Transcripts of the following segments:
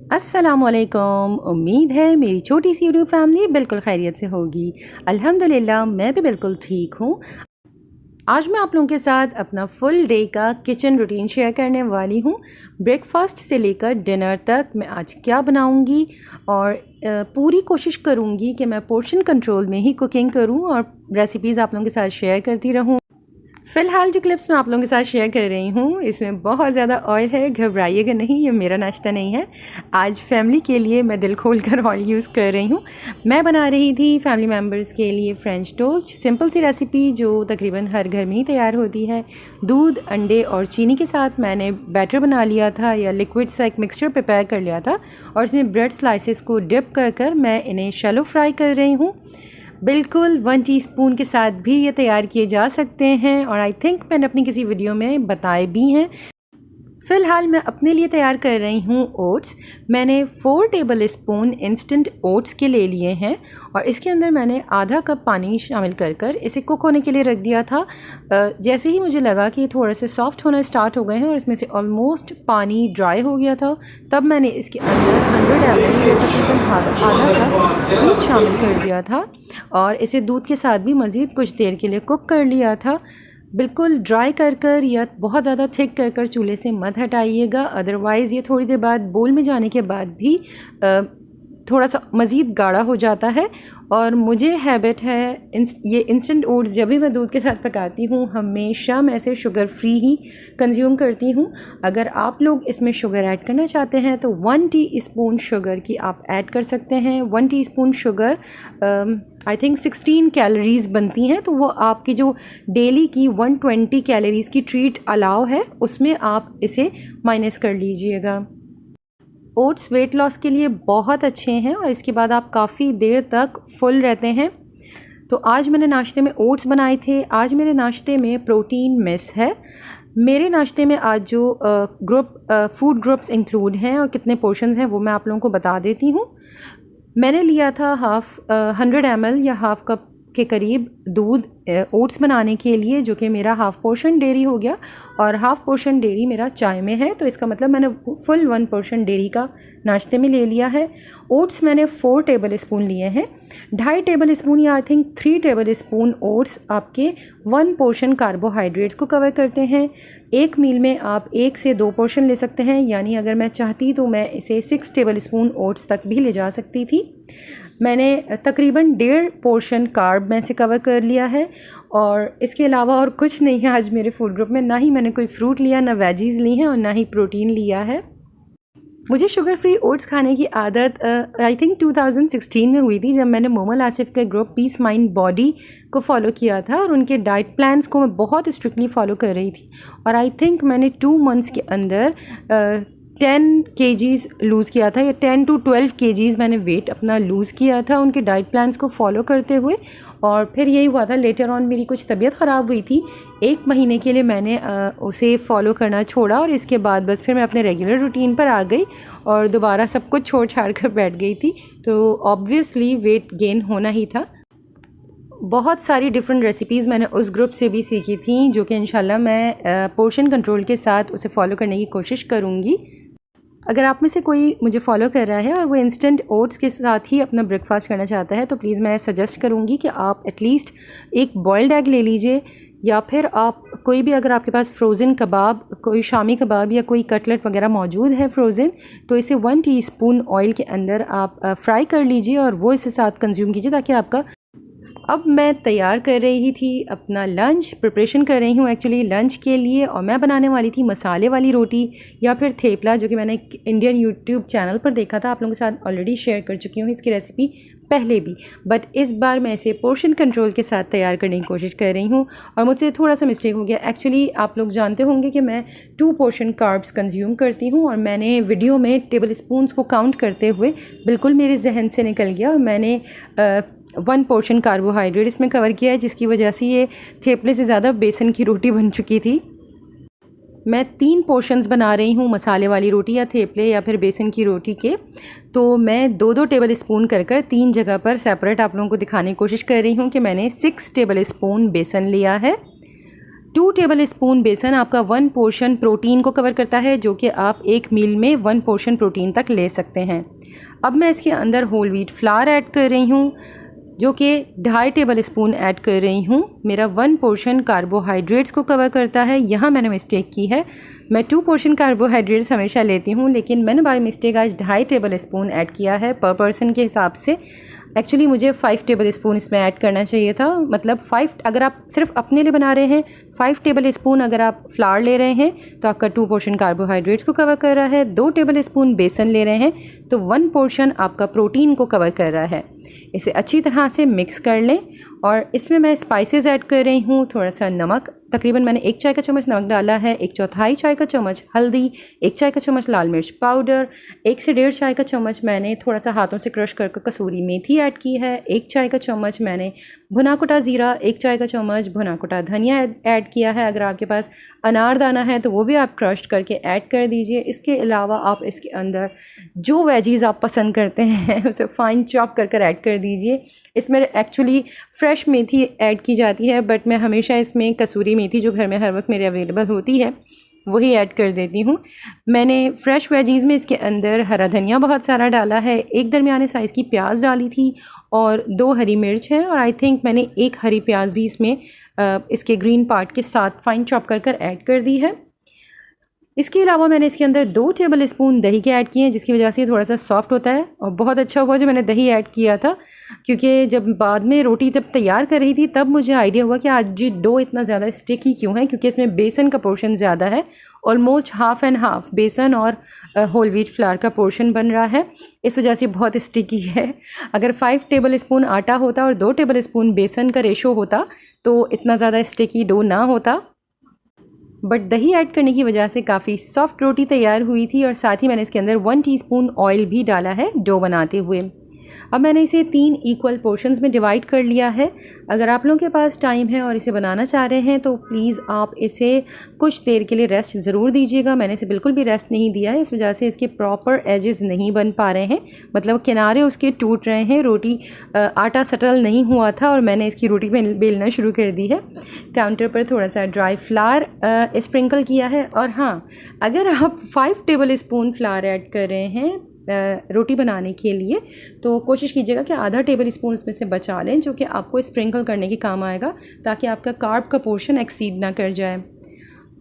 अस्सलामुअलैकुम। उम्मीद है मेरी छोटी सी यूट्यूब फैमिली बिल्कुल खैरियत से होगी। अल्हम्दुलिल्लाह मैं भी बिल्कुल ठीक हूँ। आज मैं आप लोगों के साथ अपना फुल डे का किचन रूटीन शेयर करने वाली हूँ। ब्रेकफास्ट से लेकर डिनर तक मैं आज क्या बनाऊँगी और पूरी कोशिश करूँगी कि मैं पोर्शन कंट्रोल में ही कुकिंग करूँ और रेसिपीज़ आप लोगों के साथ शेयर करती रहूँ। फ़िलहाल जो क्लिप्स मैं आप लोगों के साथ शेयर कर रही हूँ इसमें बहुत ज़्यादा ऑयल है, घबराइएगा नहीं, ये मेरा नाश्ता नहीं है। आज फैमिली के लिए मैं दिल खोल कर ऑयल यूज़ कर रही हूँ। मैं बना रही थी फैमिली मेम्बर्स के लिए फ्रेंच टोस्ट, सिंपल सी रेसिपी जो तकरीबन हर घर में ही तैयार होती है। दूध, अंडे और चीनी के साथ मैंने बैटर बना लिया था या लिक्विड सा एक मिक्सचर प्रिपेयर कर लिया था और इसमें ब्रेड स्लाइसेस को डिप कर मैं इन्हें शैलो फ्राई कर रही हूँ। बिल्कुल 1 टीस्पून के साथ भी ये तैयार किए जा सकते हैं और आई थिंक मैंने अपनी किसी वीडियो में बताए भी हैं। फ़िलहाल मैं अपने लिए तैयार कर रही हूँ ओट्स। मैंने 4 टेबल स्पून इंस्टेंट ओट्स के ले लिए हैं और इसके अंदर मैंने आधा कप पानी शामिल कर इसे कुक होने के लिए रख दिया था। जैसे ही मुझे लगा कि ये थोड़े से सॉफ्ट होना स्टार्ट हो गए हैं और इसमें से ऑलमोस्ट पानी ड्राई हो गया था, तब मैंने इसके अंदर 100 ml या तकरीबन आधा कप दूध शामिल कर दिया था और इसे दूध के साथ भी मज़ीद कुछ देर के लिए कुक कर लिया था। बिल्कुल ड्राई कर या बहुत ज़्यादा थिक कर चूल्हे से मत हटाइएगा, अदरवाइज़ ये थोड़ी देर बाद बोल में जाने के बाद भी थोड़ा सा मज़ीद गाढ़ा हो जाता है। और मुझे हैबिट है ये इंस्टेंट ओट्स जब भी मैं दूध के साथ पकाती हूँ हमेशा मैं इसे शुगर फ्री ही कंज्यूम करती हूँ। अगर आप लोग इसमें शुगर ऐड करना चाहते हैं तो 1 टीस्पून शुगर की आप ऐड कर सकते हैं। 1 teaspoon sugar I think 16 calories बनती हैं, तो वो आपकी जो डेली की 120 कैलोरीज़ की ट्रीट अलाउ है उसमें आप इसे माइनस कर लीजिएगा। ओट्स वेट लॉस के लिए बहुत अच्छे हैं और इसके बाद आप काफ़ी देर तक फुल रहते हैं। तो आज मैंने नाश्ते में ओट्स बनाए थे। आज मेरे नाश्ते में प्रोटीन मिस है। मेरे नाश्ते में आज जो फूड ग्रुप्स इंक्लूड हैं और कितने पोर्शंस हैं वो मैं आप लोगों को बता देती हूँ। मैंने लिया था 100 ml या हाफ़ कप के करीब दूध ओट्स बनाने के लिए, जो कि मेरा हाफ़ पोर्शन डेयरी हो गया और हाफ़ पोर्शन डेयरी मेरा चाय में है, तो इसका मतलब मैंने फुल 1 पोर्शन डेयरी का नाश्ते में ले लिया है। ओट्स मैंने 4 टेबल स्पून लिए हैं। 2.5 टेबल स्पून या I think 3 table spoon oats आपके 1 पोर्शन कार्बोहाइड्रेट्स को कवर करते हैं। एक मील में आप 1 से 2 पोर्शन ले सकते हैं, यानी अगर मैं चाहती तो मैं इसे 6 टेबल स्पून ओट्स तक भी ले जा सकती थी। मैंने तकरीबन 1.5 पोर्शन कार्ब में से कवर कर लिया है और इसके अलावा और कुछ नहीं है आज मेरे फूड ग्रुप में। ना ही मैंने कोई फ्रूट लिया, ना वेजीज़ ली हैं और ना ही प्रोटीन लिया है। मुझे शुगर फ्री ओट्स खाने की आदत आई थिंक 2016 में हुई थी, जब मैंने मोमल आसिफ के ग्रुप पीस माइंड बॉडी को फॉलो किया था और उनके डाइट प्लान्स को मैं बहुत स्ट्रिक्टली फॉलो कर रही थी और आई थिंक मैंने 2 मंथ्स के अंदर 10 kgs लूज़ किया था या 10 to 12 kgs मैंने वेट अपना लूज़ किया था उनके डाइट प्लान्स को फॉलो करते हुए। और फिर यही हुआ था, लेटर ऑन मेरी कुछ तबीयत ख़राब हुई थी, 1 महीने के लिए मैंने उसे फॉलो करना छोड़ा और इसके बाद बस फिर मैं अपने रेगुलर रूटीन पर आ गई और दोबारा सब कुछ छोड़ छाड़ कर बैठ गई थी। तो ऑब्वियसली वेट गेन होना ही था। बहुत सारी डिफरेंट रेसिपीज़ मैंने उस ग्रुप से भी सीखी थी, जो कि इंशाल्लाह मैं पोर्शन कंट्रोल के साथ उसे फॉलो करने की कोशिश करूँगी। अगर आप में से कोई मुझे फॉलो कर रहा है और वो इंस्टेंट ओट्स के साथ ही अपना ब्रेकफास्ट करना चाहता है तो प्लीज़ मैं सजेस्ट करूँगी कि आप एटलीस्ट एक बॉइल्ड एग ले लीजिए, या फिर आप कोई भी, अगर आपके पास फ्रोज़न कबाब, कोई शामी कबाब या कोई कटलेट वगैरह मौजूद है फ्रोज़न, तो इसे 1 टीस्पून ऑयल के अंदर आप फ्राई कर लीजिए और वो इसके साथ कंज्यूम कीजिए ताकि आपका। अब मैं तैयार कर रही थी अपना लंच, प्रिपरेशन कर रही हूँ एक्चुअली लंच के लिए, और मैं बनाने वाली थी मसाले वाली रोटी या फिर थेपला, जो कि मैंने एक इंडियन यूट्यूब चैनल पर देखा था। आप लोगों के साथ ऑलरेडी शेयर कर चुकी हूँ इसकी रेसिपी पहले भी, बट इस बार मैं इसे पोर्शन कंट्रोल के साथ तैयार करने की कोशिश कर रही हूँ और मुझसे थोड़ा सा मिस्टेक हो गया। एक्चुअली आप लोग जानते होंगे कि मैं 2 पोर्शन कार्ब्स कंज्यूम करती हूँ और मैंने वीडियो में टेबल स्पून्स को काउंट करते हुए बिल्कुल मेरे जहन से निकल गया और मैंने 1 पोर्शन कार्बोहाइड्रेट इसमें कवर किया है, जिसकी वजह से ये थेपले से ज़्यादा बेसन की रोटी बन चुकी थी। मैं 3 पोर्शंस बना रही हूँ मसाले वाली रोटी या थेपले या फिर बेसन की रोटी के, तो मैं 2-2 टेबल स्पून कर 3 जगह पर सेपरेट आप लोगों को दिखाने की कोशिश कर रही हूँ कि मैंने 6 टेबल स्पून बेसन लिया है, 2 टेबल स्पून बेसन आपका 1 पोर्शन प्रोटीन को कवर करता है, जो कि आप एक मील में 1 पोर्शन प्रोटीन तक ले सकते हैं। अब मैं इसके अंदर होल व्हीट फ्लावर ऐड कर रही हूँ, जो कि 2.5 टेबल स्पून ऐड कर रही हूँ। मेरा 1 पोर्शन कार्बोहाइड्रेट्स को कवर करता है। यहाँ मैंने मिस्टेक की है, मैं 2 पोर्शन कार्बोहाइड्रेट्स हमेशा लेती हूँ, लेकिन मैंने बाय मिस्टेक आज 2.5 टेबल स्पून ऐड किया है पर पर्सन के हिसाब से। एक्चुअली मुझे 5 टेबल स्पून इसमें ऐड करना चाहिए था, मतलब 5 अगर आप सिर्फ अपने लिए बना रहे हैं, 5 टेबल स्पून अगर आप फ्लावर ले रहे हैं तो आपका 2 पोर्शन कार्बोहाइड्रेट्स को कवर कर रहा है, 2 टेबल स्पून बेसन ले रहे हैं तो 1 पोर्शन आपका प्रोटीन को कवर कर रहा है। इसे अच्छी तरह से मिक्स कर लें और इसमें मैं स्पाइसेस ऐड कर रही हूँ। थोड़ा सा नमक, तकरीबन मैंने 1 चाय का चम्मच नमक डाला है, 1/4 चाय का चम्मच हल्दी, 1 चाय का चम्मच लाल मिर्च पाउडर, 1 से 1.5 चाय का चम्मच मैंने थोड़ा सा हाथों से क्रश करके कसूरी मेथी ऐड की है, 1 चाय का चम्मच मैंने भुना कुटा ज़ीरा, 1 चाय का चम्मच भुना कुटा धनिया ऐड किया है। अगर आपके पास अनारदाना है तो वो भी आप क्रश करके ऐड कर दीजिए। इसके अलावा आप इसके अंदर जो वेजीज़ आप पसंद करते हैं उसे फाइन चॉप कर ऐड कर दीजिए। इसमें एक्चुअली फ्रेश मेथी ऐड की जाती है, बट मैं हमेशा इसमें कसूरी मेथी जो घर में हर वक्त मेरे अवेलेबल होती है वही ऐड कर देती हूँ। मैंने फ्रेश वेजीज़ में इसके अंदर हरा धनिया बहुत सारा डाला है, 1 दरमियाने साइज़ की प्याज डाली थी और 2 हरी मिर्च है, और आई थिंक मैंने 1 हरी प्याज भी इसमें इसके ग्रीन पार्ट के साथ फाइन चॉप कर ऐड कर दी है। इसके अलावा मैंने इसके अंदर 2 टेबल स्पून दही के ऐड किए हैं, जिसकी वजह से थोड़ा सा सॉफ्ट होता है। और बहुत अच्छा हुआ जो मैंने दही ऐड किया था, क्योंकि जब बाद में रोटी जब तैयार कर रही थी तब मुझे आइडिया हुआ कि आज ये डो इतना ज़्यादा स्टिकी क्यों है, क्योंकि इसमें बेसन का पोर्शन ज़्यादा है। ऑलमोस्ट हाफ़ एंड हाफ़ बेसन और होल व्हीट फ्लावर का पोर्शन बन रहा है, इस वजह से बहुत स्टिकी है। अगर 5 टेबल स्पून आटा होता और 2 टेबल स्पून बेसन का रेशो होता तो इतना ज़्यादा स्टिकी डो ना होता, बट दही ऐड करने की वजह से काफ़ी सॉफ्ट रोटी तैयार हुई थी। और साथ ही मैंने इसके अंदर 1 टीस्पून ऑयल भी डाला है डो बनाते हुए। अब मैंने इसे 3 इक्वल पोर्शंस में डिवाइड कर लिया है। अगर आप लोगों के पास टाइम है और इसे बनाना चाह रहे हैं तो प्लीज़ आप इसे कुछ देर के लिए रेस्ट ज़रूर दीजिएगा। मैंने इसे बिल्कुल भी रेस्ट नहीं दिया है, इस वजह से इसके प्रॉपर एजेस नहीं बन पा रहे हैं, मतलब किनारे उसके टूट रहे हैं। रोटी आटा सटल नहीं हुआ था और मैंने इसकी रोटी बेलना शुरू कर दी है। काउंटर पर थोड़ा सा ड्राई फ्लावर स्प्रिंकल किया है। और हाँ, अगर आप 5 टेबल स्पून फ्लावर ऐड कर रहे हैं रोटी बनाने के लिए तो कोशिश कीजिएगा कि आधा टेबल स्पून उसमें से बचा लें, जो कि आपको स्प्रिंकल करने के काम आएगा, ताकि आपका कार्ब का पोर्शन एक्सीड ना कर जाए।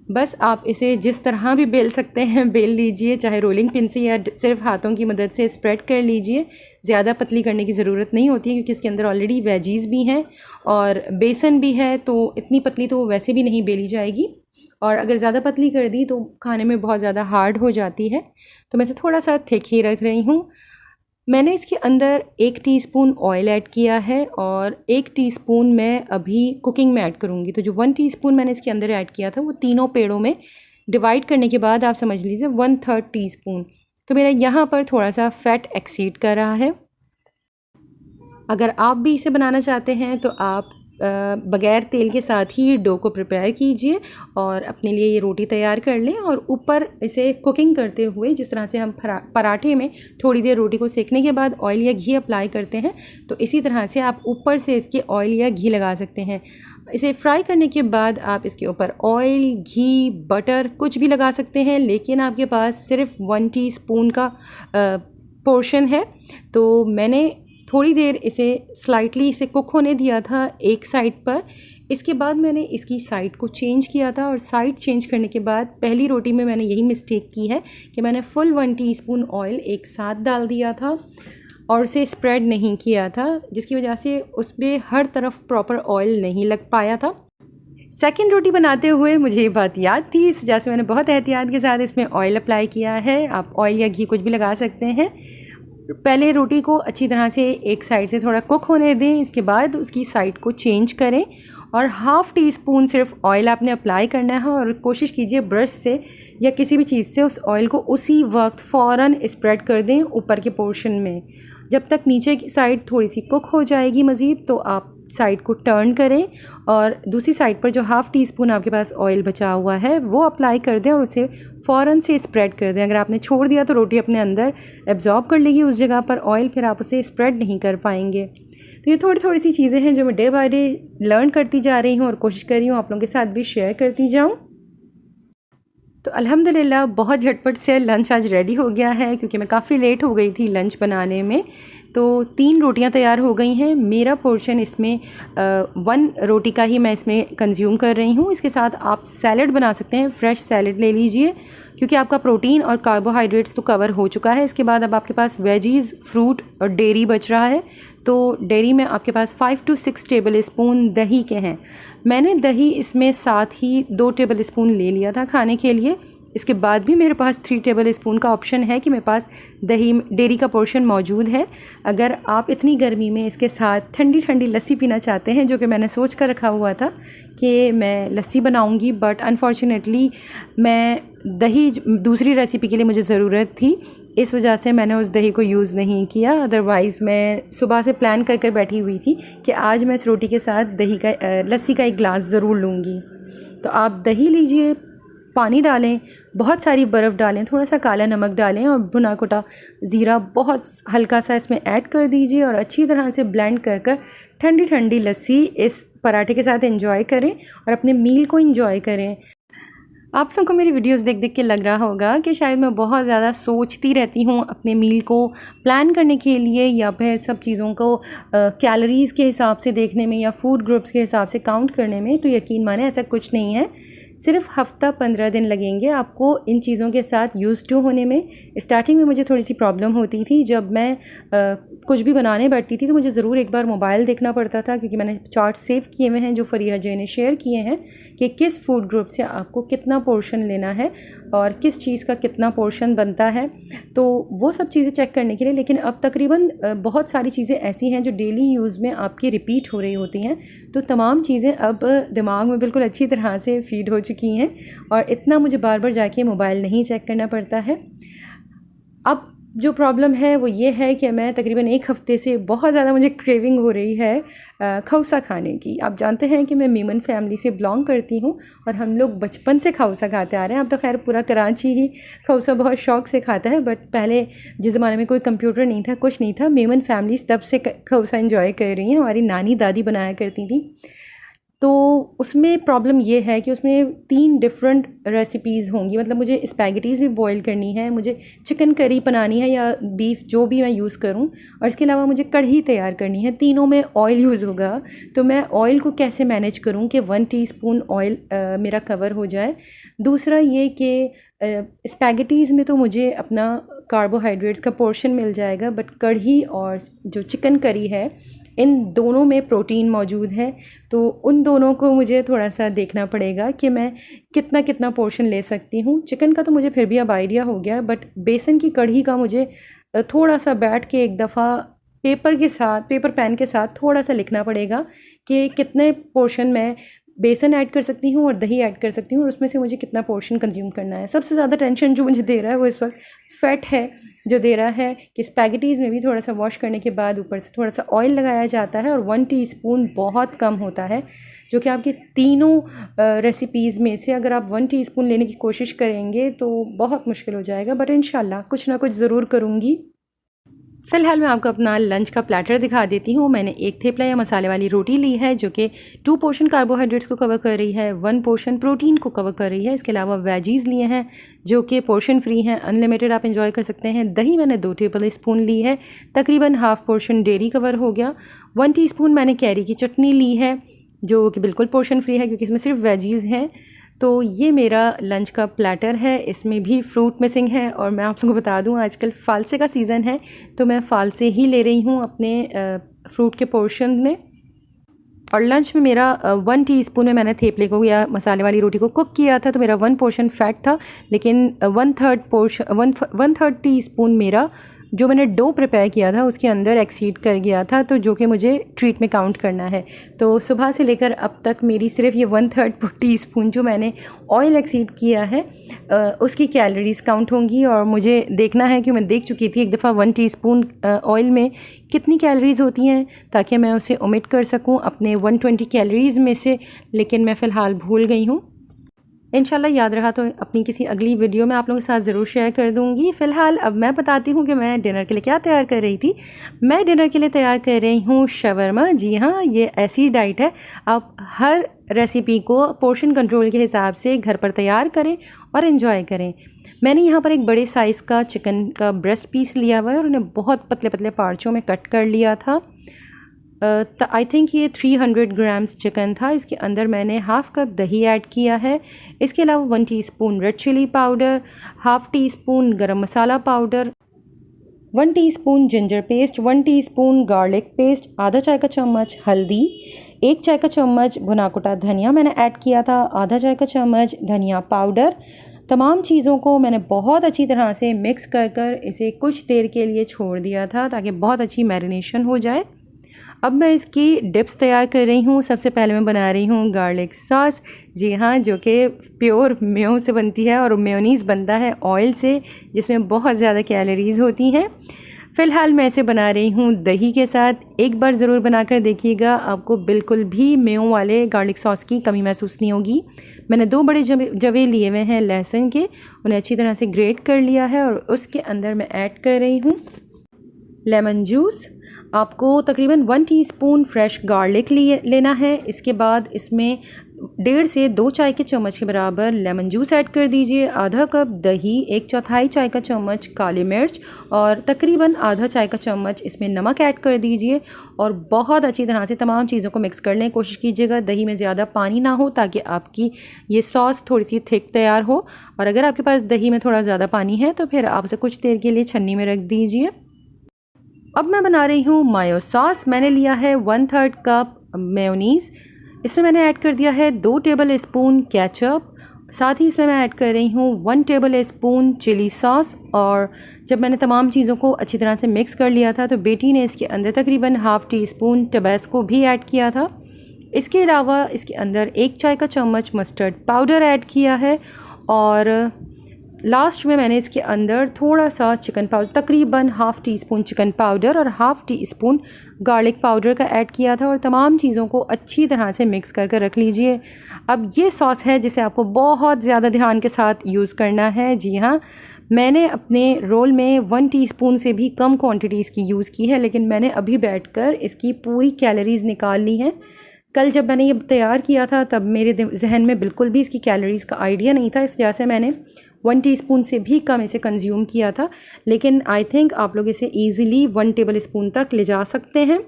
बस आप इसे जिस तरह भी बेल सकते हैं बेल लीजिए, चाहे रोलिंग पिन से या सिर्फ हाथों की मदद से स्प्रेड कर लीजिए। ज़्यादा पतली करने की ज़रूरत नहीं होती है, क्योंकि इसके अंदर ऑलरेडी वेजीज़ भी हैं और बेसन भी है, तो इतनी पतली तो वैसे भी नहीं बेली जाएगी। और अगर ज़्यादा पतली कर दी तो खाने में बहुत ज़्यादा हार्ड हो जाती है, तो मैं इसे थोड़ा सा थिक ही रख रही हूँ। मैंने इसके अंदर 1 टीस्पून ऑयल ऐड किया है और 1 टीस्पून मैं अभी कुकिंग में ऐड करूँगी। तो जो 1 टीस्पून मैंने इसके अंदर ऐड किया था वो तीनों पेड़ों में डिवाइड करने के बाद आप समझ लीजिए 1/3 टीस्पून। तो मेरा यहाँ पर थोड़ा सा फैट एक्सीड कर रहा है। अगर आप भी इसे बनाना चाहते हैं तो आप बग़ैर तेल के साथ ही डो को प्रिपेयर कीजिए और अपने लिए ये रोटी तैयार कर लें। और ऊपर इसे कुकिंग करते हुए, जिस तरह से हम पराठे में थोड़ी देर रोटी को सेकने के बाद ऑयल या घी अप्लाई करते हैं, तो इसी तरह से आप ऊपर से इसके ऑयल या घी लगा सकते हैं। इसे फ्राई करने के बाद आप इसके ऊपर ऑयल, घी, बटर कुछ भी लगा सकते हैं, लेकिन आपके पास सिर्फ 1 टीस्पून का पोर्शन है। तो मैंने थोड़ी देर इसे स्लाइटली इसे कुक होने दिया था एक साइड पर। इसके बाद मैंने इसकी साइड को चेंज किया था, और साइड चेंज करने के बाद पहली रोटी में मैंने यही मिस्टेक की है कि मैंने फुल 1 टीस्पून ऑयल एक साथ डाल दिया था और उसे स्प्रेड नहीं किया था, जिसकी वजह से उसमें हर तरफ प्रॉपर ऑयल नहीं लग पाया था। सेकंड रोटी बनाते हुए मुझे ये बात याद थी, इस वजह से मैंने बहुत एहतियात के साथ इसमें ऑयल अप्लाई किया है। आप ऑयल या घी कुछ भी लगा सकते हैं। पहले रोटी को अच्छी तरह से एक साइड से थोड़ा कुक होने दें, इसके बाद उसकी साइड को चेंज करें और 1/2 टीस्पून सिर्फ ऑयल आपने अप्लाई करना है। और कोशिश कीजिए ब्रश से या किसी भी चीज़ से उस ऑयल को उसी वक्त फ़ौरन स्प्रेड कर दें ऊपर के पोर्शन में। जब तक नीचे की साइड थोड़ी सी कुक हो जाएगी मज़ीद, तो आप साइड को टर्न करें और दूसरी साइड पर जो 1/2 टीस्पून आपके पास ऑयल बचा हुआ है वो अप्लाई कर दें और उसे फ़ौरन से स्प्रेड कर दें। अगर आपने छोड़ दिया तो रोटी अपने अंदर एब्जॉर्ब कर लेगी उस जगह पर ऑयल, फिर आप उसे स्प्रेड नहीं कर पाएंगे। तो ये थोड़ी थोड़ी सी चीज़ें हैं जो मैं डे बाय डे लर्न करती जा रही हूँ और कोशिश कर रही हूँ आप लोगों के साथ भी शेयर करती जाऊँ। तो अल्हम्दुलिल्लाह बहुत झटपट से लंच आज रेडी हो गया है, क्योंकि मैं काफ़ी लेट हो गई थी लंच बनाने में। तो 3 रोटियां तैयार हो गई हैं। मेरा पोर्शन इसमें 1 रोटी का ही मैं इसमें कंज्यूम कर रही हूँ। इसके साथ आप सैलड बना सकते हैं, फ्रेश सैलड ले लीजिए, क्योंकि आपका प्रोटीन और कार्बोहाइड्रेट्स तो कवर हो चुका है। इसके बाद अब आपके पास वेजीज़, फ्रूट और डेयरी बच रहा है। तो डेयरी में आपके पास 5 to 6 टेबल स्पून दही के हैं। मैंने दही इसमें साथ ही 2 टेबल स्पून ले लिया था खाने के लिए। इसके बाद भी मेरे पास 3 टेबल स्पून का ऑप्शन है कि मेरे पास दही डेयरी का पोर्शन मौजूद है। अगर आप इतनी गर्मी में इसके साथ ठंडी ठंडी लस्सी पीना चाहते हैं, जो कि मैंने सोच कर रखा हुआ था कि मैं लस्सी बनाऊंगी, बट अनफॉर्चुनेटली मैं दही दूसरी रेसिपी के लिए मुझे ज़रूरत थी, इस वजह से मैंने उस दही को यूज़ नहीं किया। अदरवाइज़ मैं सुबह से प्लान कर कर बैठी हुई थी कि आज मैं इस रोटी के साथ दही का लस्सी का एक गिलास ज़रूर लूँगी। तो आप दही लीजिए, पानी डालें, बहुत सारी बर्फ़ डालें, थोड़ा सा काला नमक डालें और भुना कुटा ज़ीरा बहुत हल्का सा इसमें ऐड कर दीजिए और अच्छी तरह से ब्लेंड कर कर ठंडी ठंडी लस्सी इस पराठे के साथ एंजॉय करें और अपने मील को एंजॉय करें। आप लोगों को मेरी वीडियोस देख देख के लग रहा होगा कि शायद मैं बहुत ज़्यादा सोचती रहती हूँ अपने मील को प्लान करने के लिए, या फिर सब चीज़ों को कैलोरीज़ के हिसाब से देखने में या फूड ग्रुप्स के हिसाब से काउंट करने में। तो यकीन माने ऐसा कुछ नहीं है। सिर्फ हफ़्ता 15 दिन लगेंगे आपको इन चीज़ों के साथ यूज़ टू होने में। स्टार्टिंग में मुझे थोड़ी सी प्रॉब्लम होती थी, जब मैं कुछ भी बनाने बैठती थी तो मुझे ज़रूर एक बार मोबाइल देखना पड़ता था, क्योंकि मैंने चार्ट सेव किए हुए हैं जो फरीहा जी ने शेयर किए हैं कि किस फूड ग्रुप से आपको कितना पोर्शन लेना है और किस चीज़ का कितना पोर्शन बनता है। तो वो सब चीज़ें चेक करने के लिए, लेकिन अब तकरीबन बहुत सारी चीज़ें ऐसी हैं जो डेली यूज़ में आपकी रिपीट हो रही होती हैं, तो तमाम चीज़ें अब दिमाग में बिल्कुल अच्छी तरह से फीड हो चुकी हैं और इतना मुझे बार बार जाके मोबाइल नहीं चेक करना पड़ता है। अब जो प्रॉब्लम है वो ये है कि मैं तकरीबन 1 हफ़्ते से बहुत ज़्यादा मुझे क्रेविंग हो रही है खौसा खाने की। आप जानते हैं कि मैं मेमन फैमिली से बिलोंग करती हूँ और हम लोग बचपन से खौसा खाते आ रहे हैं। अब तो खैर पूरा कराची ही खौसा बहुत शौक़ से खाता है, बट पहले जिस ज़माने में कोई कंप्यूटर नहीं था, कुछ नहीं था, मेमन फैमिलीज़ तब से खौसा एंजॉय कर रही हैं। हमारी नानी दादी बनाया करती थी। तो उसमें प्रॉब्लम ये है कि उसमें 3 डिफरेंट रेसिपीज़ होंगी। मतलब मुझे स्पैगेटीज़ भी बॉईल करनी है, मुझे चिकन करी बनानी है या बीफ जो भी मैं यूज़ करूं, और इसके अलावा मुझे कढ़ी तैयार करनी है। तीनों में ऑयल यूज़ होगा, तो मैं ऑयल को कैसे मैनेज करूं कि 1 टीस्पून ऑयल मेरा कवर हो जाए। दूसरा ये कि स्पैगेटीज़ में तो मुझे अपना कार्बोहाइड्रेट्स का पोर्शन मिल जाएगा, बट कढ़ी और जो चिकन करी है इन दोनों में प्रोटीन मौजूद है, तो उन दोनों को मुझे थोड़ा सा देखना पड़ेगा कि मैं कितना कितना पोर्शन ले सकती हूँ। चिकन का तो मुझे फिर भी अब आइडिया हो गया, बट बेसन की कढ़ी का मुझे थोड़ा सा बैठ के एक दफ़ा पेपर पेन के साथ थोड़ा सा लिखना पड़ेगा कि कितने पोर्शन मैं बेसन ऐड कर सकती हूँ और दही ऐड कर सकती हूँ और उसमें से मुझे कितना पोर्शन कंज्यूम करना है। सबसे ज़्यादा टेंशन जो मुझे दे रहा है वो इस वक्त फ़ैट है, जो दे रहा है कि स्पैगेटीज़ में भी थोड़ा सा वॉश करने के बाद ऊपर से थोड़ा सा ऑयल लगाया जाता है और 1 टीस्पून बहुत कम होता है, जो कि आपकी तीनों रेसिपीज़ में से अगर आप 1 टीस्पून लेने की कोशिश करेंगे तो बहुत मुश्किल हो जाएगा, बट इंशाल्लाह कुछ ना कुछ ज़रूर करूँगी। फ़िलहाल मैं आपको अपना लंच का प्लेटर दिखा देती हूँ। मैंने 1 थेपला या मसाले वाली रोटी ली है, जो कि 2 पोर्शन कार्बोहाइड्रेट्स को कवर कर रही है, 1 पोर्शन प्रोटीन को कवर कर रही है। इसके अलावा वेजीज़ लिए हैं जो कि पोर्शन फ्री हैं, अनलिमिटेड आप एंजॉय कर सकते हैं। दही मैंने 2 टेबल स्पून ली है, तकरीबन हाफ़ पोर्शन डेयरी कवर हो गया। 1 टीस्पून मैंने कैरी की चटनी ली है, जो कि बिल्कुल पोर्शन फ्री है क्योंकि इसमें सिर्फ वेजीज़ हैं। तो ये मेरा लंच का प्लेटर है, इसमें भी फ्रूट मिसिंग है। और मैं आप लोगों को बता दूं आजकल फ़ालसे का सीज़न है, तो मैं फ़ालसे ही ले रही हूँ अपने फ्रूट के पोर्शन में। और लंच में मेरा 1 टीस्पून में मैंने थेपले को या मसाले वाली रोटी को कुक किया था, तो मेरा 1 पोर्शन फ़ैट था, लेकिन 1/3 टीस्पून मेरा जो मैंने डो प्रिपेयर किया था उसके अंदर एक्सीड कर गया था, तो जो कि मुझे ट्रीट में काउंट करना है। तो सुबह से लेकर अब तक मेरी सिर्फ ये 1/3 टीस्पून जो मैंने ऑयल एक्सीड किया है उसकी कैलोरीज़ काउंट होंगी। और मुझे देखना है कि मैं देख चुकी थी एक दफ़ा 1 टीस्पून ऑयल में कितनी कैलोरीज़ होती हैं, ताकि मैं उसे ओमिट कर सकूं अपने 120 कैलोरीज़ में से, लेकिन मैं फ़िलहाल भूल गई हूँ। इंशाल्लाह याद रहा तो अपनी किसी अगली वीडियो में आप लोगों के साथ ज़रूर शेयर कर दूँगी। फ़िलहाल अब मैं बताती हूँ कि मैं डिनर के लिए क्या तैयार कर रही थी। मैं डिनर के लिए तैयार कर रही हूँ शवरमा। जी हाँ, ये ऐसी डाइट है, आप हर रेसिपी को पोर्शन कंट्रोल के हिसाब से घर पर तैयार करें और इन्जॉय करें। मैंने यहाँ पर एक बड़े साइज़ का चिकन का ब्रेस्ट पीस लिया हुआ है और उन्हें बहुत पतले पतले पार्चों में कट कर लिया था। आई थिंक ये 300 ग्राम्स चिकन था। इसके अंदर मैंने हाफ़ कप दही ऐड किया है। इसके अलावा 1 teaspoon red chilli powder, half teaspoon garam masala powder, 1 teaspoon ginger paste, 1 teaspoon garlic paste, आधा चाय का चम्मच हल्दी, 1 चाय का चम्मच भुना कुटा धनिया मैंने ऐड किया था, आधा चाय का चम्मच धनिया पाउडर। तमाम चीज़ों को मैंने बहुत अच्छी तरह से मिक्स कर इसे कुछ देर के लिए छोड़ दिया था ताकि बहुत अच्छी मैरिनेशन हो जाए। अब मैं इसकी डिप्स तैयार कर रही हूँ। सबसे पहले मैं बना रही हूँ गार्लिक सॉस। जी हाँ, जो कि प्योर मेयो से बनती है और मेयोनीज़ बनता है ऑयल से, जिसमें बहुत ज़्यादा कैलोरीज़ होती हैं। फ़िलहाल मैं इसे बना रही हूँ दही के साथ। एक बार ज़रूर बनाकर देखिएगा, आपको बिल्कुल भी मेयो वाले गार्लिक सॉस की कमी महसूस नहीं होगी। मैंने 2 बड़े जवे लिए हुए हैं लहसुन के, उन्हें अच्छी तरह से ग्रेट कर लिया है और उसके अंदर मैं ऐड कर रही हूँ लेमन जूस। आपको तकरीबन 1 टीस्पून फ्रेश गार्लिक लेना है। इसके बाद इसमें 1.5 से 2 चाय के चम्मच के बराबर लेमन जूस ऐड कर दीजिए, आधा कप दही, 1/4 चाय का चम्मच काली मिर्च और तकरीबन आधा चाय का चम्मच इसमें नमक ऐड कर दीजिए और बहुत अच्छी तरह से तमाम चीज़ों को मिक्स कर लें। कोशिश कीजिएगा दही में ज़्यादा पानी ना हो ताकि आपकी ये सॉस थोड़ी सी थिक तैयार हो, और अगर आपके पास दही में थोड़ा ज़्यादा पानी है तो फिर आप उसे कुछ देर के लिए छन्नी में रख दीजिए। अब मैं बना रही हूँ मायो सॉस। मैंने लिया है 1/3 कप मेयोनीज़। इसमें मैंने ऐड कर दिया है 2 टेबल स्पून केचप। साथ ही इसमें मैं ऐड कर रही हूँ 1 टेबल स्पून चिली सॉस। और जब मैंने तमाम चीज़ों को अच्छी तरह से मिक्स कर लिया था तो बेटी ने इसके अंदर तकरीबन हाफ़ टी स्पून टबैस्को भी ऐड किया था। इसके अलावा इसके अंदर 1 चाय का चम्मच मस्टर्ड पाउडर ऐड किया है और लास्ट में मैंने इसके अंदर थोड़ा सा चिकन पाउडर, तकरीबन half teaspoon chicken powder और half teaspoon garlic powder का ऐड किया था और तमाम चीज़ों को अच्छी तरह से मिक्स कर रख लीजिए। अब ये सॉस है जिसे आपको बहुत ज़्यादा ध्यान के साथ यूज़ करना है। जी हाँ, मैंने अपने रोल में 1 टीस्पून से भी कम क्वांटिटीज़ की यूज़ की है, लेकिन मैंने अभी बैठकर इसकी पूरी कैलोरीज़ निकाल ली हैं। कल जब मैंने ये तैयार किया था तब मेरे जहन में बिल्कुल भी इसकी कैलोरीज़ का आइडिया नहीं था, इस वजह से मैंने 1 टीस्पून से भी कम इसे कंज्यूम किया था। लेकिन आई थिंक आप लोग इसे ईज़िली 1 टेबल स्पून तक ले जा सकते हैं।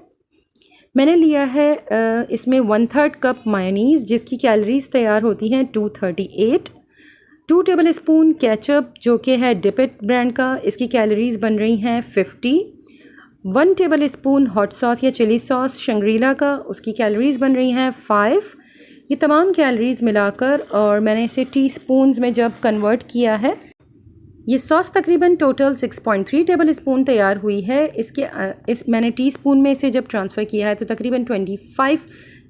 मैंने लिया है इसमें 1/3 कप मायोनीज़ जिसकी कैलोरीज़ तैयार होती हैं 238। 2 टेबल स्पून केचप जो कि है डिपिट ब्रांड का, इसकी कैलोरीज़ बन रही हैं 50। 1 टेबल स्पून हॉट सॉस या चिली सॉस शंग्रीला का, उसकी कैलोरीज़ बन रही हैं 5। ये तमाम कैलोरीज़ मिलाकर और मैंने इसे टीस्पून्स में जब कन्वर्ट किया है, ये सॉस तकरीबन टोटल 6.3 टेबल स्पून तैयार हुई है। मैंने टीस्पून में इसे जब ट्रांसफ़र किया है तो तकरीबन 25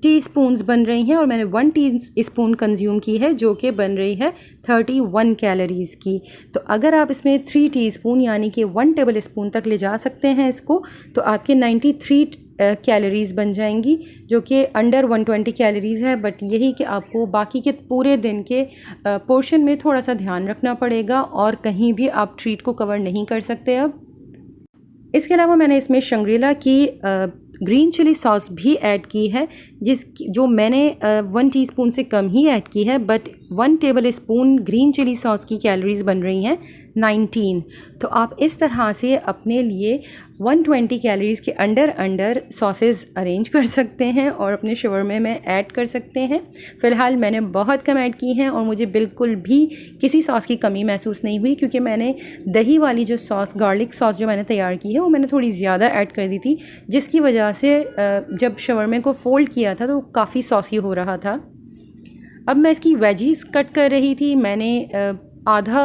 टीस्पून्स बन रही हैं और मैंने 1 टीस्पून कंज्यूम की है जो कि बन रही है 31 कैलोरीज़ की। तो अगर आप इसमें 3 टीस्पून यानी कि 1 टेबल स्पून तक ले जा सकते हैं इसको, तो आपके 93 कैलोरीज़ बन जाएंगी जो कि अंडर 120 कैलोरीज़ है। बट यही कि आपको बाकी के पूरे दिन के पोर्शन में थोड़ा सा ध्यान रखना पड़ेगा और कहीं भी आप ट्रीट को कवर नहीं कर सकते। अब इसके अलावा मैंने इसमें शंग्रीला की ग्रीन चिली सॉस भी ऐड की है जो मैंने 1 टीस्पून से कम ही ऐड की है, but 1 tablespoon green chilli sauce की कैलोरीज़ बन रही हैं 19। तो आप इस तरह से अपने लिए 120 कैलोरीज़ के अंडर सॉसेस अरेंज कर सकते हैं और अपने शवरमे में ऐड कर सकते हैं। फ़िलहाल मैंने बहुत कम ऐड की हैं और मुझे बिल्कुल भी किसी सॉस की कमी महसूस नहीं हुई, क्योंकि मैंने दही वाली जो सॉस, गार्लिक सॉस जो मैंने तैयार की है वो मैंने थोड़ी ज़्यादा ऐड कर दी थी, जिसकी वजह से जब शवरमे को फ़ोल्ड किया था तो काफ़ी सॉसी हो रहा था। अब मैं इसकी वेजीज़ कट कर रही थी। मैंने आधा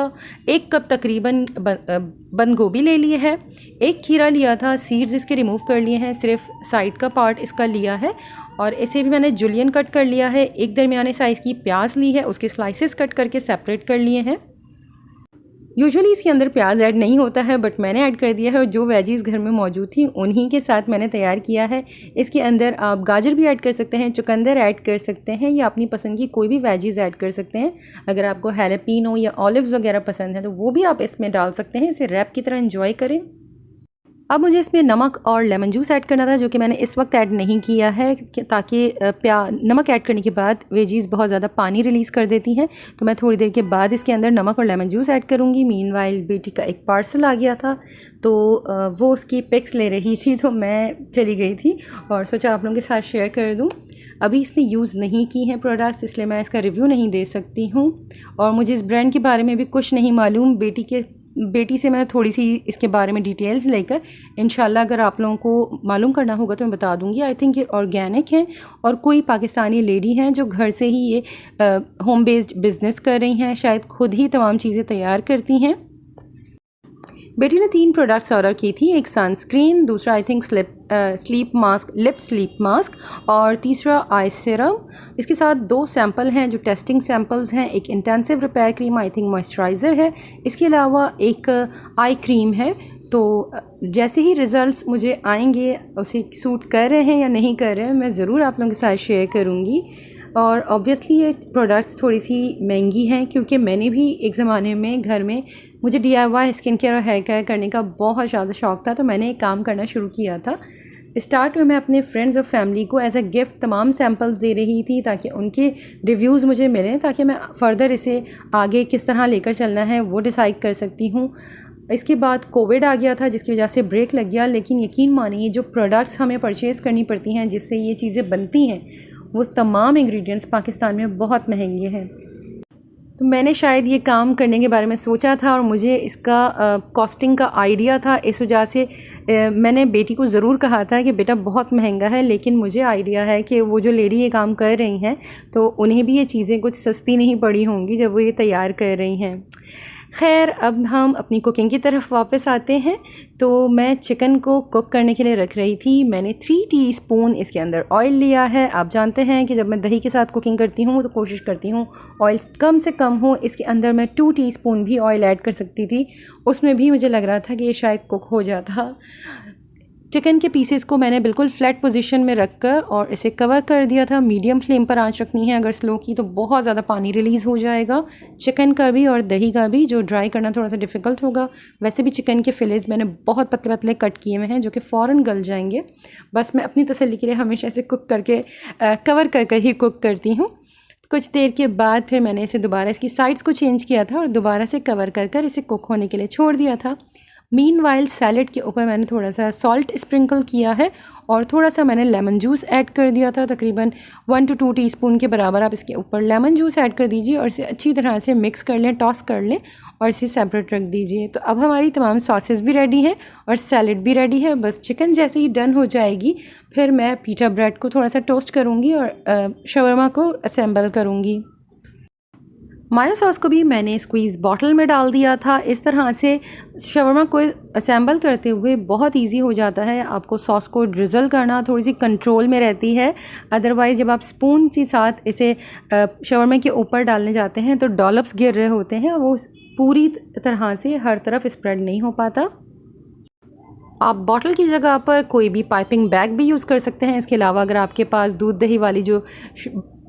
1 कप तकरीबन बंद गोभी ले लिए है, 1 खीरा लिया था, सीड्स इसके रिमूव कर लिए हैं, सिर्फ साइड का पार्ट इसका लिया है और इसे भी मैंने जुलियन कट कर लिया है। 1 दरमियाने साइज़ की प्याज ली है, उसके स्लाइसेस कट करके सेपरेट कर लिए हैं। यूजुअली इसके अंदर प्याज ऐड नहीं होता है, बट मैंने ऐड कर दिया है और जो वेजीज़ घर में मौजूद थी उन्हीं के साथ मैंने तैयार किया है। इसके अंदर आप गाजर भी ऐड कर सकते हैं, चुकंदर ऐड कर सकते हैं या अपनी पसंद की कोई भी वेजीज़ ऐड कर सकते हैं। अगर आपको हैलापीनो या ऑलिव्स वगैरह पसंद है तो वो भी आप इसमें डाल सकते हैं। इसे रैप की तरह इंजॉय करें। अब मुझे इसमें नमक और लेमन जूस ऐड करना था, जो कि मैंने इस वक्त ऐड नहीं किया है ताकि नमक ऐड करने के बाद वेजीज़ बहुत ज़्यादा पानी रिलीज़ कर देती हैं। तो मैं थोड़ी देर के बाद इसके अंदर नमक और लेमन जूस ऐड करूँगी। मीनवाइल बेटी का एक पार्सल आ गया था, तो वो उसकी पिक्स ले रही थी, तो मैं चली गई थी और सोचा आप लोगों के साथ शेयर कर दूँ। अभी इसने यूज़ नहीं की हैं प्रोडक्ट्स, इसलिए मैं इसका रिव्यू नहीं दे सकती हूँ और मुझे इस ब्रांड के बारे में भी कुछ नहीं मालूम। बेटी से मैं थोड़ी सी इसके बारे में डिटेल्स लेकर इंशाल्लाह अगर आप लोगों को मालूम करना होगा तो मैं बता दूंगी। आई थिंक ये ऑर्गेनिक हैं और कोई पाकिस्तानी लेडी हैं जो घर से ही ये होम बेस्ड बिज़नेस कर रही हैं, शायद खुद ही तमाम चीज़ें तैयार करती हैं। बेटी ने 3 प्रोडक्ट्स ऑर्डर की थी, एक सनस्क्रीन, दूसरा I think sleep mask, lip sleep mask और तीसरा आई सीरम। इसके साथ 2 सैंपल हैं जो टेस्टिंग सैंपल्स हैं, एक intensive repair cream I think moisturiser है, इसके अलावा एक आई क्रीम है। तो जैसे ही रिज़ल्ट्स मुझे आएंगे उसे सूट कर रहे हैं या नहीं कर रहे हैं मैं ज़रूर आप लोगों के साथ शेयर करूँगी। और ऑब्वियसली ये प्रोडक्ट्स थोड़ी सी महंगी हैं क्योंकि मैंने भी एक ज़माने में घर में मुझे DIY स्किन केयर और हेयर केयर करने का बहुत ज़्यादा शौक़ था, तो मैंने एक काम करना शुरू किया था। स्टार्ट में मैं अपने फ्रेंड्स और फैमिली को एज अ गिफ्ट तमाम सैम्पल्स दे रही थी ताकि उनके रिव्यूज़ मुझे मिलें, ताकि मैं फ़र्दर इसे आगे किस तरह लेकर चलना है वो डिसाइड कर सकती हूँ। इसके बाद कोविड आ गया था जिसकी वजह से ब्रेक लग गया, लेकिन यकीन मानिए जो प्रोडक्ट्स हमें परचेज़ करनी पड़ती हैं जिससे ये चीज़ें बनती हैं वो तमाम इंग्रेडिएंट्स पाकिस्तान में बहुत महंगे हैं। तो मैंने शायद ये काम करने के बारे में सोचा था और मुझे इसका कॉस्टिंग का आइडिया था, इस वजह से मैंने बेटी को ज़रूर कहा था कि बेटा बहुत महंगा है, लेकिन मुझे आइडिया है कि वो जो लेडी ये काम कर रही हैं तो उन्हें भी ये चीज़ें कुछ सस्ती नहीं पड़ी होंगी जब वो ये तैयार कर रही हैं। खैर, अब हम अपनी कुकिंग की तरफ वापस आते हैं। तो मैं चिकन को कुक करने के लिए रख रही थी। मैंने 3 टीस्पून इसके अंदर ऑयल लिया है। आप जानते हैं कि जब मैं दही के साथ कुकिंग करती हूँ तो कोशिश करती हूँ ऑयल कम से कम हो। इसके अंदर मैं 2 टीस्पून भी ऑयल ऐड कर सकती थी, उसमें भी मुझे लग रहा था कि ये शायद कुक हो जाता। चिकन के पीसेस को मैंने बिल्कुल फ्लैट पोजीशन में रखकर और इसे कवर कर दिया था। मीडियम फ्लेम पर आंच रखनी है, अगर स्लो की तो बहुत ज़्यादा पानी रिलीज़ हो जाएगा, चिकन का भी और दही का भी, जो ड्राई करना थोड़ा सा डिफ़िकल्ट होगा। वैसे भी चिकन के फिलेट्स मैंने बहुत पतले पतले कट किए हुए हैं जो कि फ़ौरन गल जाएंगे। बस मैं अपनी तसल्ली के लिए हमेशा इसे कुक करके कवर करके ही कुक करती हूँ। कुछ देर के बाद फिर मैंने इसे दोबारा इसकी साइड्स को चेंज किया था और दोबारा से कवर कर इसे कुक होने के लिए छोड़ दिया था। मीनवाइल सैलेड के ऊपर मैंने थोड़ा सा सॉल्ट स्प्रिंकल किया है और थोड़ा सा मैंने लेमन जूस ऐड कर दिया था, तकरीबन 1 to 2 टीस्पून के बराबर आप इसके ऊपर लेमन जूस ऐड कर दीजिए और इसे अच्छी तरह से मिक्स कर लें, टॉस कर लें और इसे सेपरेट रख दीजिए। तो अब हमारी तमाम सॉसेस भी रेडी हैं और सैलेड भी रेडी है। बस चिकन जैसे ही डन हो जाएगी फिर मैं पीटा ब्रेड को थोड़ा सा टोस्ट करूँगी और शवरमा को असेंबल करूँगी। मायो सॉस को भी मैंने स्क्वीज़ बॉटल में डाल दिया था। इस तरह से शवरमा को असेंबल करते हुए बहुत इजी हो जाता है। आपको सॉस को ड्रिज़ल करना थोड़ी सी कंट्रोल में रहती है, अदरवाइज़ जब आप स्पून के साथ इसे शवरमा के ऊपर डालने जाते हैं तो डॉलप्स गिर रहे होते हैं, वो पूरी तरह से हर तरफ स्प्रेड नहीं हो पाता। आप बॉटल की जगह पर कोई भी पाइपिंग बैग भी यूज़ कर सकते हैं। इसके अलावा अगर आपके पास दूध दही वाली जो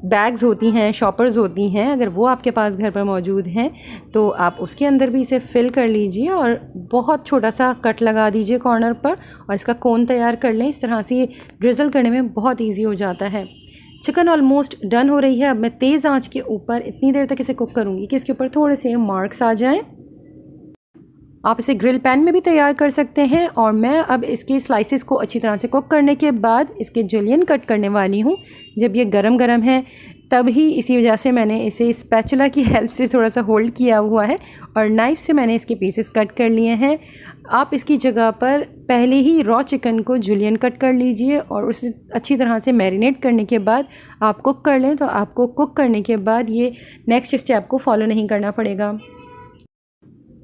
बैग्स होती हैं, शॉपर्स होती हैं, अगर वो आपके पास घर पर मौजूद हैं तो आप उसके अंदर भी इसे फिल कर लीजिए और बहुत छोटा सा कट लगा दीजिए कॉर्नर पर और इसका कोन तैयार कर लें। इस तरह से ये ड्रिज़ल करने में बहुत ईजी हो जाता है। चिकन ऑलमोस्ट डन हो रही है। अब मैं तेज़ आंच के ऊपर इतनी देर तक इसे कुक करूँगी कि इसके ऊपर थोड़े से मार्क्स आ जाएँ। आप इसे ग्रिल पैन में भी तैयार कर सकते हैं और मैं अब इसके स्लाइसेस को अच्छी तरह से कुक करने के बाद इसके जुलियन कट करने वाली हूँ। जब ये गरम गरम है तब ही, इसी वजह से मैंने इसे स्पैचुला की हेल्प से थोड़ा सा होल्ड किया हुआ है और नाइफ़ से मैंने इसके पीसेस कट कर लिए हैं। आप इसकी जगह पर पहले ही रॉ चिकन को जुलियन कट कर लीजिए और उसे अच्छी तरह से मैरिनेट करने के बाद आप कुक कर लें। तो आपको कुक करने के बाद ये नेक्स्ट स्टेप को फॉलो नहीं करना पड़ेगा।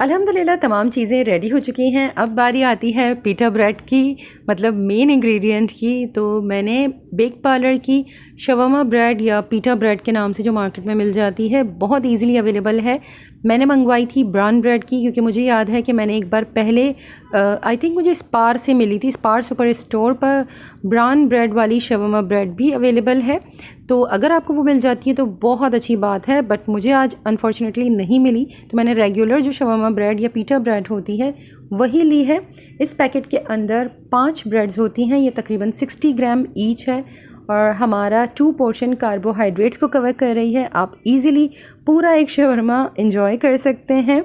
अल्हम्दुलिल्लाह तमाम चीज़ें रेडी हो चुकी हैं। अब बारी आती है पीटा ब्रेड की, मतलब मेन इंग्रेडिएंट की। तो मैंने बेक पार्लर की शवरमा ब्रेड या पीटा ब्रेड के नाम से जो मार्केट में मिल जाती है, बहुत इजीली अवेलेबल है। मैंने मंगवाई थी ब्राउन ब्रेड की, क्योंकि मुझे याद है कि मैंने एक बार पहले आई थिंक मुझे स्पार से मिली थी। स्पार सुपर स्टोर पर ब्राउन ब्रेड वाली शवरमा ब्रेड भी अवेलेबल है। तो अगर आपको वो मिल जाती है तो बहुत अच्छी बात है, बट मुझे आज अनफॉर्चुनेटली नहीं मिली। तो मैंने रेगुलर जो शवरमा ब्रेड या पीटा ब्रेड होती है वही ली है। इस पैकेट के अंदर 5 ब्रेड्स होती हैं, ये तकरीबन 60 ग्राम ईच है और हमारा 2 पोर्शन कार्बोहाइड्रेट्स को कवर कर रही है। आप इजीली पूरा एक शवरमा एंजॉय कर सकते हैं।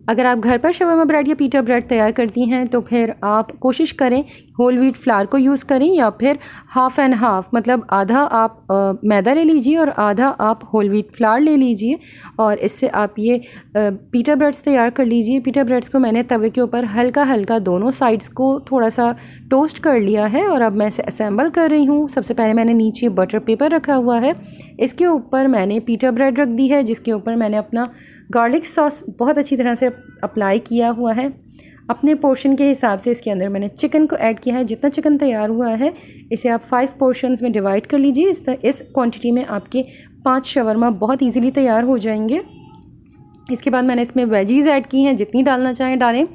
अगर आप घर पर शवरमा ब्रेड या पीटा ब्रेड तैयार करती हैं तो फिर आप कोशिश करें होल व्हीट फ्लावर को यूज़ करें, या फिर हाफ़ एंड हाफ़, मतलब आधा आप मैदा ले लीजिए और आधा आप होल व्हीट फ्लावर ले लीजिए, और इससे आप ये पीटा ब्रेड्स तैयार कर लीजिए। पीटा ब्रेड्स को मैंने तवे के ऊपर हल्का हल्का दोनों साइड्स को थोड़ा सा टोस्ट कर लिया है और अब मैं इसे असेंबल कर रही हूँ। सबसे पहले मैंने नीचे बटर पेपर रखा हुआ है, इसके ऊपर मैंने पीटा ब्रेड रख दी है, जिसके ऊपर मैंने अपना गार्लिक सॉस बहुत अच्छी तरह से अप्लाई किया हुआ है। अपने पोर्शन के हिसाब से इसके अंदर मैंने चिकन को ऐड किया है। जितना चिकन तैयार हुआ है इसे आप 5 पोर्शंस में डिवाइड कर लीजिए। इस क्वांटिटी में आपके 5 शवरमा बहुत इजीली तैयार हो जाएंगे। इसके बाद मैंने इसमें वेजीज़ ऐड की हैं, जितनी डालना चाहें डालें।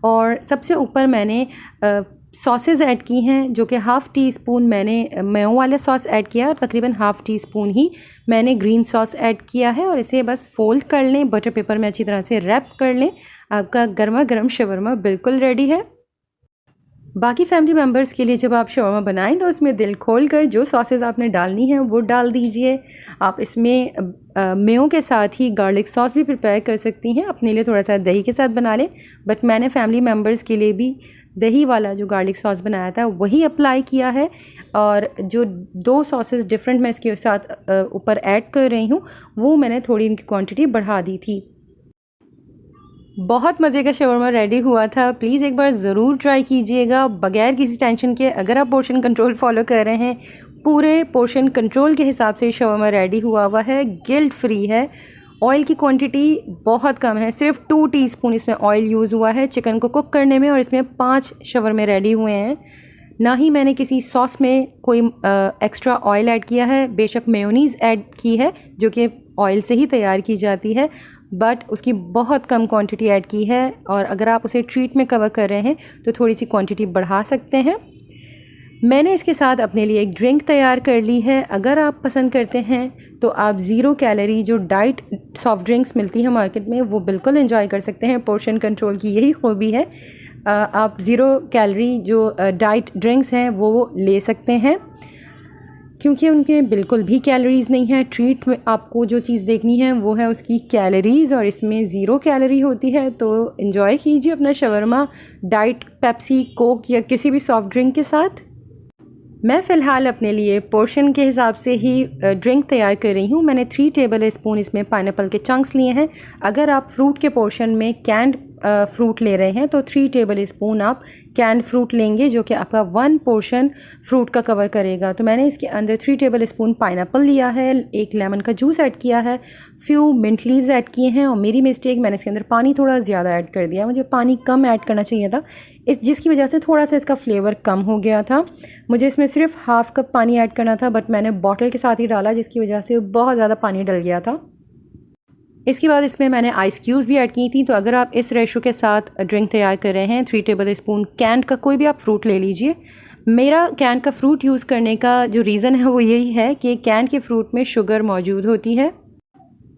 और सबसे ऊपर मैंने सॉसेज ऐड की हैं, जो कि हाफ़ टी स्पून मैंने मेयो वाला सॉस ऐड किया है और तकरीबन हाफ़ टी स्पून ही मैंने ग्रीन सॉस ऐड किया है। और इसे बस फोल्ड कर लें, बटर पेपर में अच्छी तरह से रैप कर लें। आपका गर्मा गर्म शवरमा बिल्कुल रेडी है। बाकी फैमिली मेम्बर्स के लिए जब आप शवरमा बनाएं तो उसमें दिल खोल कर जो सॉसेज आपने डालनी है वो डाल दीजिए। आप इसमें मेयो के साथ ही गार्लिक सॉस भी प्रिपेयर कर सकती हैं। अपने लिए थोड़ा सा दही के साथ बना लें, बट मैंने फैमिली मेम्बर्स के लिए भी दही वाला जो गार्लिक सॉस बनाया था वही अप्लाई किया है। और जो 2 सॉसेस डिफरेंट मैं इसके साथ ऊपर ऐड कर रही हूँ, वो मैंने थोड़ी इनकी क्वांटिटी बढ़ा दी थी। बहुत मज़े का शवरमा रेडी हुआ था। प्लीज़ एक बार ज़रूर ट्राई कीजिएगा बगैर किसी टेंशन के। अगर आप पोर्शन कंट्रोल फॉलो कर रहे हैं, पूरे पोर्शन कंट्रोल के हिसाब से शवरमा रेडी हुआ है, गिल्ट फ्री है। ऑयल की क्वांटिटी बहुत कम है, सिर्फ 2 टीस्पून इसमें ऑयल यूज़ हुआ है चिकन को कुक करने में, और इसमें 5 शवरमे रेडी हुए हैं। ना ही मैंने किसी सॉस में कोई एक्स्ट्रा ऑयल ऐड किया है। बेशक मेयोनीज़ ऐड की है जो कि ऑयल से ही तैयार की जाती है, बट उसकी बहुत कम क्वांटिटी ऐड की है। और अगर आप उसे ट्रीट में कवर कर रहे हैं तो थोड़ी सी क्वांटिटी बढ़ा सकते हैं। मैंने इसके साथ अपने लिए एक ड्रिंक तैयार कर ली है। अगर आप पसंद करते हैं तो आप 0 कैलोरी जो डाइट सॉफ्ट ड्रिंक्स मिलती हैं मार्केट में वो बिल्कुल एंजॉय कर सकते हैं। पोर्शन कंट्रोल की यही खूबी है। आप 0 कैलोरी जो डाइट ड्रिंक्स हैं वो ले सकते हैं, क्योंकि उनके बिल्कुल भी कैलोरीज़ नहीं है। ट्रीट में आपको जो चीज़ देखनी है वो है उसकी कैलोरीज़, और इसमें 0 कैलोरी होती है। तो एंजॉय कीजिए अपना शवरमा डाइट पेप्सी, कोक या किसी भी सॉफ्ट ड्रिंक के साथ। मैं फ़िलहाल अपने लिए पोर्शन के हिसाब से ही ड्रिंक तैयार कर रही हूँ। मैंने 3 टेबल स्पून इसमें पाइनएप्पल के चंक्स लिए हैं। अगर आप फ्रूट के पोर्शन में कैंड फ्रूट ले रहे हैं तो 3 टेबल स्पून आप कैंड फ्रूट लेंगे, जो कि आपका 1 पोर्शन फ्रूट का कवर करेगा। तो मैंने इसके अंदर 3 टेबल स्पून पाइनएप्पल लिया है, 1 लेमन का जूस ऐड किया है, फ्यू मिंट लीव्स ऐड किए हैं। और मेरी मिस्टेक, मैंने इसके अंदर पानी थोड़ा ज़्यादा ऐड कर दिया। मुझे पानी कम ऐड करना चाहिए था, जिसकी वजह से थोड़ा सा इसका फ्लेवर कम हो गया था। मुझे इसमें सिर्फ हाफ़ कप पानी ऐड करना था, बट मैंने बॉटल के साथ ही डाला, जिसकी वजह से बहुत ज़्यादा पानी डल गया था। इसके बाद इसमें मैंने आइस क्यूब्स भी ऐड की थी। तो अगर आप इस रेशो के साथ ड्रिंक तैयार कर रहे हैं, 3 टेबल स्पून कैंड का कोई भी आप फ्रूट ले लीजिए। मेरा कैंड का फ्रूट यूज़ करने का जो रीज़न है वो यही है कि कैंड के फ्रूट में शुगर मौजूद होती है,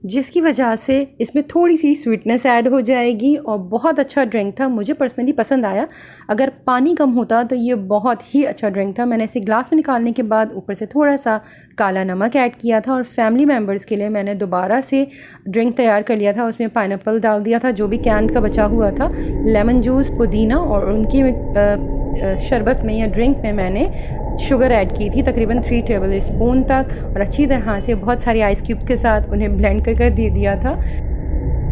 जिसकी वजह से इसमें थोड़ी सी स्वीटनेस ऐड हो जाएगी। और बहुत अच्छा ड्रिंक था, मुझे पर्सनली पसंद आया। अगर पानी कम होता तो ये बहुत ही अच्छा ड्रिंक था। मैंने इसे ग्लास में निकालने के बाद ऊपर से थोड़ा सा काला नमक ऐड किया था। और फैमिली मेम्बर्स के लिए मैंने दोबारा से ड्रिंक तैयार कर लिया था। उसमें पाइनएप्पल डाल दिया था जो भी कैन का बचा हुआ था, लेमन जूस, पुदीना, और उनकी शरबत में या ड्रिंक में मैंने शुगर ऐड की थी तकरीबन 3 टेबल स्पून तक, और अच्छी तरह से बहुत सारी आइस क्यूब्स के साथ उन्हें ब्लेंड कर दे दिया था।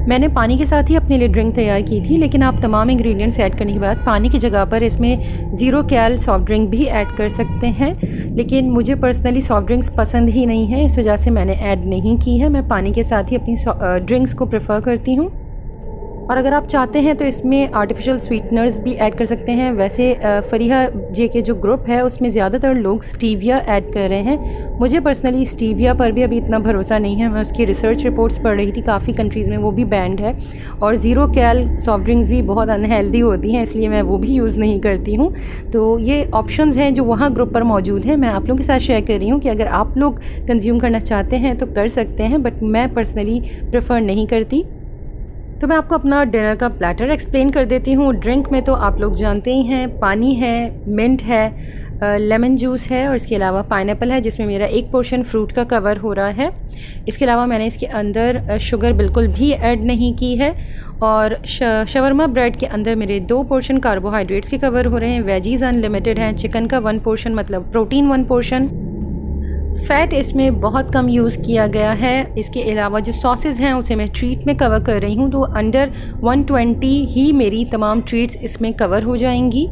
मैंने पानी के साथ ही अपने लिए ड्रिंक तैयार की थी, लेकिन आप तमाम इंग्रेडिएंट्स ऐड करने के बाद पानी की जगह पर इसमें 0 कैल सॉफ्ट ड्रिंक भी ऐड कर सकते हैं। लेकिन मुझे पर्सनली सॉफ्ट ड्रिंक्स पसंद ही नहीं है, इस वजह से मैंने ऐड नहीं की है। मैं पानी के साथ ही अपनी ड्रिंक्स को प्रेफर करती हूँ। और अगर आप चाहते हैं तो इसमें आर्टिफिशियल स्वीटनर्स भी ऐड कर सकते हैं। वैसे फरीहा जे के जो ग्रुप है उसमें ज़्यादातर लोग स्टीविया ऐड कर रहे हैं। मुझे पर्सनली स्टीविया पर भी अभी इतना भरोसा नहीं है। मैं उसकी रिसर्च रिपोर्ट्स पढ़ रही थी, काफ़ी कंट्रीज़ में वो भी बैंड है। और ज़ीरो कैल सॉफ्ट ड्रिंक्स भी बहुत अनहेल्दी होती हैं, इसलिए मैं वो भी यूज़ नहीं करती हूँ। तो ये ऑप्शंस हैं जो वहाँ ग्रुप पर मौजूद हैं। मैं आप लोगों के साथ शेयर कर रही हूँ कि अगर आप लोग कंज्यूम करना चाहते हैं तो कर सकते हैं, बट मैं पर्सनली प्रेफर नहीं करती। तो मैं आपको अपना डिनर का प्लेटर एक्सप्लेन कर देती हूँ। ड्रिंक में तो आप लोग जानते ही हैं, पानी है, मिंट है, लेमन जूस है और इसके अलावा पाइनएप्पल है जिसमें मेरा एक पोर्शन फ्रूट का कवर हो रहा है। इसके अलावा मैंने इसके अंदर शुगर बिल्कुल भी ऐड नहीं की है। और शवरमा ब्रेड के अंदर मेरे 2 पोर्शन कार्बोहाइड्रेट्स के कवर हो रहे हैं। वेजीज़ अनलिमिटेड हैं। चिकन का 1 पोर्शन मतलब प्रोटीन 1 पोर्शन। फ़ैट इसमें बहुत कम यूज़ किया गया है। इसके अलावा जो सॉसेस हैं उसे मैं ट्रीट में कवर कर रही हूँ, तो अंडर 120 ही मेरी तमाम ट्रीट्स इसमें कवर हो जाएंगी।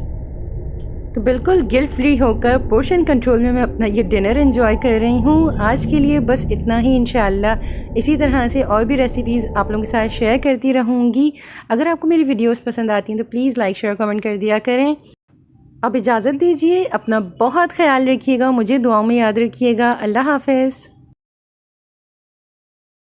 तो बिल्कुल गिल्ट फ्री होकर पोर्शन कंट्रोल में मैं अपना ये डिनर एंजॉय कर रही हूँ। आज के लिए बस इतना ही। इंशाल्लाह इसी तरह से और भी रेसिपीज़ आप लोगों के साथ शेयर करती रहूँगी। अगर आपको मेरी वीडियोस पसंद आती हैं तो प्लीज़ लाइक शेयर कमेंट कर दिया करें। अब इजाज़त दीजिए, अपना बहुत ख्याल रखिएगा, मुझे दुआओं में याद रखिएगा। अल्लाह हाफ़िज़।